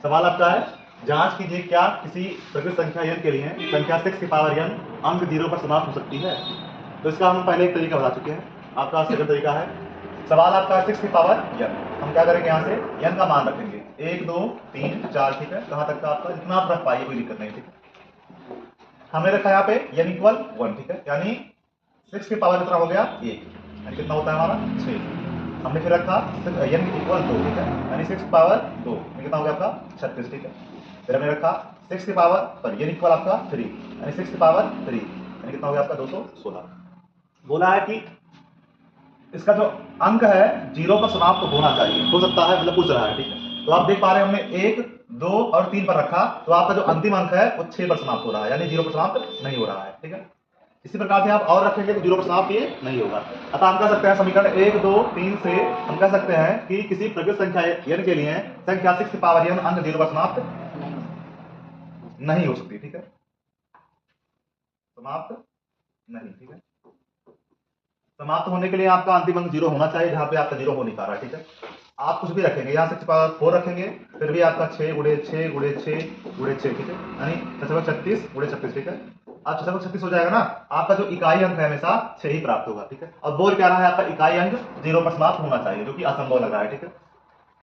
सवाल आपका है, जांच कीजिए क्या किसी प्रकृत संख्या n के लिए संख्या 6 की पावर n अंक 0 पर समाप्त हो सकती है। तो इसका हम पहले एक तरीका बता चुके हैं, आपका सेकंड तरीका है। सवाल आपका 6 की पावर n, हम क्या करेंगे, यहाँ से n का मान रखेंगे 1 2 3 4, ठीक है। कहाँ तक का आपका, जितना आप रख पाइए, कोई दिक्कत नहीं, ठीक है। हमने रखा यहाँ पे n इक्वल 1, ठीक है, यानी 6 की पावर कितना हो गया 1, यानी कितना होता है हमारा 6। हमने फिर रखा n इक्वल 2, ठीक है, यानी 6 की पावर 2 कितना हो गया आपका 36, ठीक है। फिर हमने रखा 6 की पावर पर n इक्वल आपका 3, यानी 6 की पावर 3, यानी कितना हो गया आपका 216। बोला है कि इसका जो अंक है 0 पर समाप्त होना चाहिए, हो सकता है, मतलब पूछ रहा है, ठीक है। तो आप देख पा रहे हैं हमने 1 2 और 3 पर रखा, तो आपका जो अंतिम अंक है वो 6 पर समाप्त हो रहा है, यानी 0 पर समाप्त नहीं हो रहा है, ठीक है। इसी प्रकार से आप और रखेंगे तो 0 पर समाप्त ये नहीं होगा। अतः हम कह सकते हैं समीकरण 1 2 3 से हम कह सकते हैं कि किसी प्रकृत संख्या n के लिए संख्या 6 की पावर n अंक 0 पर समाप्त नहीं हो सकती, ठीक है, समाप्त नहीं, ठीक है। समाप्त होने के लिए आपका अंतिम अंक 0 होना चाहिए, जहां पे आपका 0 हो नहीं पा रहा है, ठीक है। आप कुछ भी रखेंगे, यहाँ 6 की पावर 4 रखेंगे, फिर भी आपका 6 गुणे 6 गुणे 6 गुणे 6, ठीक है, यानी 36 गुणे 36, ठीक है। अब 36 हो जाएगा ना, आपका जो इकाई अंक है हमेशा 6 ही प्राप्त होगा, ठीक है। और बोल क्या रहा है, आपका इकाई अंक 0 पर समाप्त होना चाहिए, जो कि असंभव लग रहा है, ठीक है।